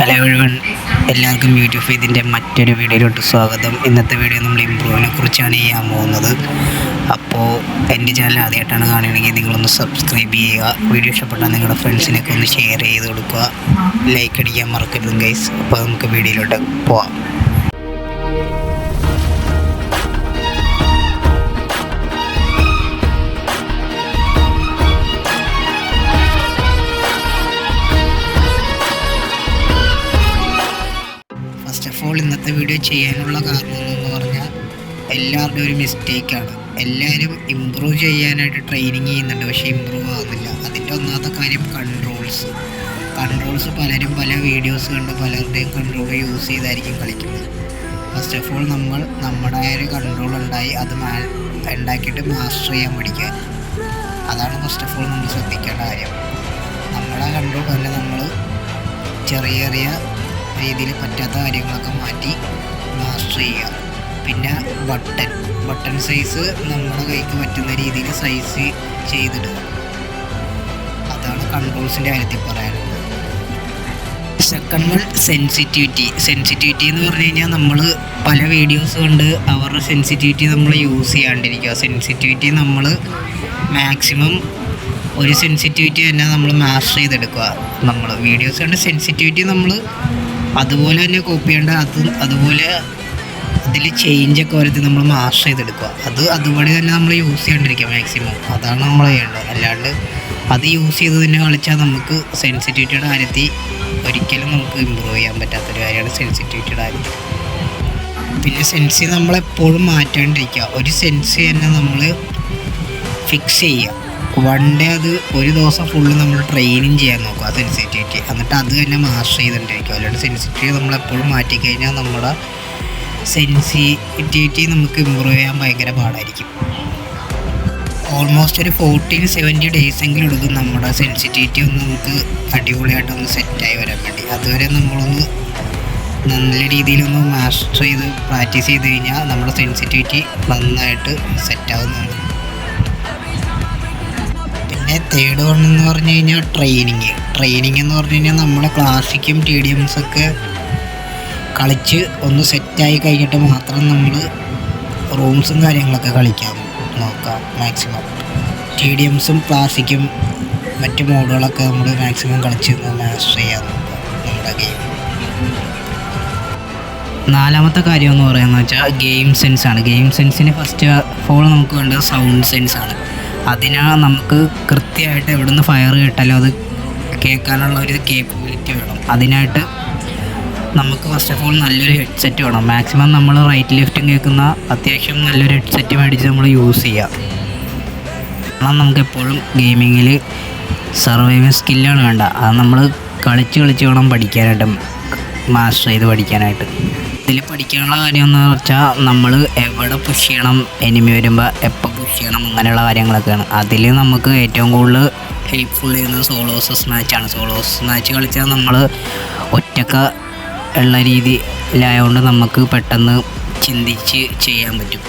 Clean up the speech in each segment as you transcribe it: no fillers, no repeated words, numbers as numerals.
Hello everyone, എല്ലാവർക്കും YouTube ഇതിൻ്റെ മറ്റൊരു വീഡിയോയിലോട്ട് സ്വാഗതം. ഇന്നത്തെ വീഡിയോ നമ്മൾ ഇംപ്രൂവിനെ കുറിച്ചാണ് ചെയ്യാൻ പോകുന്നത്. അപ്പോൾ എൻ്റെ ചാനൽ ആദ്യമായിട്ടാണ് കാണുകയാണെങ്കിൽ നിങ്ങളൊന്ന് സബ്സ്ക്രൈബ് ചെയ്യുക. വീഡിയോ ഇഷ്ടപ്പെട്ടാൽ നിങ്ങളുടെ ഫ്രണ്ട്സിനൊക്കെ ഒന്ന് ഷെയർ ചെയ്ത് കൊടുക്കുക. ലൈക്ക് അടിക്കാൻ മറക്കരുത് ഗൈസ്. അപ്പോൾ നമുക്ക് വീഡിയോയിലോട്ട് പോവാം. ഫസ്റ്റ് ഓഫ് ഓൾ ഇന്നത്തെ വീഡിയോ ചെയ്യാനുള്ള കാരണം എന്ന് പറഞ്ഞാൽ എല്ലാവരുടെയും ഒരു മിസ്റ്റേക്കാണ്. എല്ലാവരും ഇമ്പ്രൂവ് ചെയ്യാനായിട്ട് ട്രെയിനിങ് ചെയ്യുന്നുണ്ട്, പക്ഷേ ഇമ്പ്രൂവ് ആകുന്നില്ല. അതിൻ്റെ ഒന്നാമത്തെ കാര്യം കൺട്രോൾസ്. പലരും പല വീഡിയോസ് കണ്ട് പലരുടെയും കൺട്രോൾ യൂസ് ചെയ്തായിരിക്കും കളിക്കുന്നത്. ഫസ്റ്റ് ഓഫ് ഓൾ നമ്മൾ നമ്മുടെ ഒരു കൺട്രോൾ ഉണ്ടായി അത് ഉണ്ടാക്കിയിട്ട് മാസ്റ്റർ ചെയ്യാൻ പഠിക്കുക. അതാണ് ഫസ്റ്റ് ഓഫ് ഓൾ നമ്മൾ ശ്രദ്ധിക്കേണ്ട കാര്യം. നമ്മുടെ കൺട്രോൾ തന്നെ നമ്മൾ ചെറിയ രീതിയിൽ പറ്റാത്ത കാര്യങ്ങളൊക്കെ മാറ്റി മാസ്റ്റർ ചെയ്യുക. പിന്നെ ബട്ടൺ സൈസ് നമ്മുടെ കൈക്ക് പറ്റുന്ന രീതിയിൽ സൈസ് ചെയ്തിടുക. അതാണ് കൺട്രോൾസിൻ്റെ കാര്യത്തിൽ പറയാനുള്ളത്. സെക്കൻഡ് വൺ സെൻസിറ്റിവിറ്റി എന്ന് പറഞ്ഞു കഴിഞ്ഞാൽ നമ്മൾ പല വീഡിയോസ് കൊണ്ട് അവരുടെ സെൻസിറ്റിവിറ്റി നമ്മൾ യൂസ് ചെയ്യാണ്ടിരിക്കുക. സെൻസിറ്റിവിറ്റി നമ്മൾ മാക്സിമം ഒരു സെൻസിറ്റിവിറ്റി തന്നെ നമ്മൾ മാസ്റ്റർ ചെയ്തെടുക്കുക. നമ്മൾ വീഡിയോസ് കൊണ്ട് സെൻസിറ്റിവിറ്റി നമ്മൾ അതുപോലെ തന്നെ കോപ്പി ചെയ്യേണ്ട, അതുപോലെ അതിൽ ചേഞ്ചൊക്കെ വരുത്തി നമ്മൾ മാസ്റ്റർ ചെയ്തെടുക്കുക. അതുപോലെ തന്നെ നമ്മൾ യൂസ് ചെയ്യാണ്ടിരിക്കുക മാക്സിമം. അതാണ് നമ്മൾ ചെയ്യേണ്ടത്. അല്ലാണ്ട് അത് യൂസ് ചെയ്ത് തന്നെ കളിച്ചാൽ നമുക്ക് സെൻസിറ്റിവിറ്റിയുടെ കാര്യത്തിൽ ഒരിക്കലും നമുക്ക് ഇമ്പ്രൂവ് ചെയ്യാൻ പറ്റാത്തൊരു കാര്യമാണ് സെൻസിറ്റിവിറ്റിയുടെ കാര്യത്തിൽ. പിന്നെ സെൻസി നമ്മളെപ്പോഴും മാറ്റാണ്ടിരിക്കുക. ഒരു സെൻസി തന്നെ നമ്മൾ ഫിക്സ് ചെയ്യുക. വൺ ഡേ അത് ഒരു ദിവസം ഫുള്ള് നമ്മൾ ട്രെയിനിങ് ചെയ്യാൻ നോക്കുക സെൻസിറ്റിവിറ്റി. എന്നിട്ട് അത് തന്നെ മാസ്റ്റർ ചെയ്തുകൊണ്ടിരിക്കുക. അല്ലാണ്ട് സെൻസിറ്റിവിറ്റി നമ്മളെപ്പോഴും മാറ്റിക്കഴിഞ്ഞാൽ നമ്മുടെ സെൻസിറ്റിവിറ്റി നമുക്ക് ഇമ്പ്രൂവ് ചെയ്യാൻ ഭയങ്കര പാടായിരിക്കും. ഓൾമോസ്റ്റ് ഒരു 14-70 ഡേയ്സെങ്കിലും എടുക്കും നമ്മുടെ സെൻസിറ്റിവിറ്റി ഒന്ന് നമുക്ക് അടിപൊളിയായിട്ടൊന്ന് സെറ്റായി വരാൻ വേണ്ടി. അതുവരെ നമ്മളൊന്ന് നല്ല രീതിയിലൊന്ന് മാസ്റ്റർ ചെയ്ത് പ്രാക്ടീസ് ചെയ്ത് കഴിഞ്ഞാൽ നമ്മുടെ സെൻസിറ്റിവിറ്റി നന്നായിട്ട് സെറ്റാവുന്നതാണ്. പിന്നെ തേർഡ് വൺ എന്ന് പറഞ്ഞു കഴിഞ്ഞാൽ ട്രെയിനിങ് എന്ന് പറഞ്ഞു കഴിഞ്ഞാൽ നമ്മുടെ ക്ലാസിക്കും TDMസൊക്കെ കളിച്ച് ഒന്ന് സെറ്റായി കഴിഞ്ഞിട്ട് മാത്രം നമ്മൾ റൂംസും കാര്യങ്ങളൊക്കെ കളിക്കാൻ നോക്കാം മാക്സിമം. TDMസും ക്ലാസിക്കും മറ്റ് മോഡുകളൊക്കെ നമ്മൾ മാക്സിമം കളിച്ച് മാസ്റ്റർ ചെയ്യാൻ നോക്കാം നമ്മുടെ ഗെയിം. നാലാമത്തെ കാര്യം എന്ന് പറയുന്നത് വെച്ചാൽ ഗെയിം സെൻസാണ്. ഗെയിം സെൻസിന് ഫസ്റ്റ് ഓഫ് ഓൾ നമുക്ക് വേണ്ടത് സൗണ്ട് സെൻസാണ്. അതിനാണ് നമുക്ക് കൃത്യമായിട്ട് എവിടെ നിന്ന് ഫയർ കേട്ടാലും അത് കേൾക്കാനുള്ള ഒരു കേപ്പബിലിറ്റി വേണം. അതിനായിട്ട് നമുക്ക് ഫസ്റ്റ് ഓഫ് ഓൾ നല്ലൊരു ഹെഡ്സെറ്റ് വേണം. മാക്സിമം നമ്മൾ റൈറ്റ് ലെഫ്റ്റും കേൾക്കുന്ന അത്യാവശ്യം നല്ലൊരു ഹെഡ്സെറ്റ് മേടിച്ച് നമ്മൾ യൂസ് ചെയ്യുക. കാരണം നമുക്ക് എപ്പോഴും ഗെയിമിങ്ങിൽ സർവൈവിങ് സ്കില്ലാണ് വേണ്ട. അത് നമ്മൾ കളിച്ച് വേണം പഠിക്കാനായിട്ട്, മാസ്റ്റർ ചെയ്ത് പഠിക്കാനായിട്ട്. ഇതിൽ പഠിക്കാനുള്ള കാര്യം എന്ന് വെച്ചാൽ നമ്മൾ എവിടെ പുഷ് ചെയ്യണം, എനിമി വരുമ്പോൾ എപ്പോൾ പുഷ് ചെയ്യണം, അങ്ങനെയുള്ള കാര്യങ്ങളൊക്കെയാണ്. അതിൽ നമുക്ക് ഏറ്റവും കൂടുതൽ ഹെൽപ്ഫുൾ ചെയ്യുന്നത് സോളോസ് മാച്ച് കളിച്ചാൽ നമ്മൾ ഒറ്റക്ക ഉള്ള രീതിയിലായതുകൊണ്ട് നമുക്ക് പെട്ടെന്ന് ചിന്തിച്ച് ചെയ്യാൻ പറ്റും.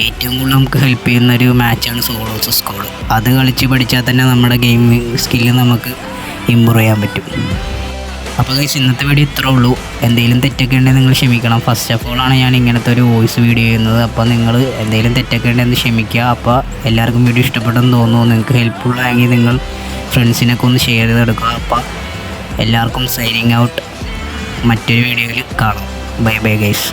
ഏറ്റവും കൂടുതൽ നമുക്ക് ഹെൽപ്പ് ചെയ്യുന്നൊരു മാച്ചാണ് സോളോസ് സ്ക്വാഡ്. അത് കളിച്ച് പഠിച്ചാൽ തന്നെ നമ്മുടെ ഗെയിമിംഗ് സ്കില്ല് നമുക്ക് ഇമ്പ്രൂവ് ചെയ്യാൻ പറ്റും. അപ്പോൾ ഗൈസ്, ഇന്നത്തെ വീഡിയോ ഇത്രേ ഉള്ളൂ. എന്തെങ്കിലും തെറ്റൊക്കെ ഉണ്ടെങ്കിൽ നിങ്ങൾ ക്ഷമിക്കണം. ഫസ്റ്റ് ഓഫ് ഓൾ ആണ് ഞാൻ ഇങ്ങനത്തെ ഒരു വോയിസ് വീഡിയോ ചെയ്യുന്നത്. അപ്പോൾ നിങ്ങൾ എന്തെങ്കിലും തെറ്റൊക്കെ ഉണ്ടെന്ന് ക്ഷമിക്കുക. അപ്പോൾ എല്ലാവർക്കും വീഡിയോ ഇഷ്ടപ്പെട്ടെന്ന് തോന്നുന്നു. നിങ്ങൾക്ക് ഹെൽപ്ഫുൾ ആയെങ്കിൽ നിങ്ങൾ ഫ്രണ്ട്സിനൊക്കെ ഒന്ന് ഷെയർ ചെയ്തെടുക്കുക. അപ്പോൾ എല്ലാവർക്കും സൈനിങ് ഔട്ട്. മറ്റൊരു വീഡിയോയിൽ കാണാം. Bye guys.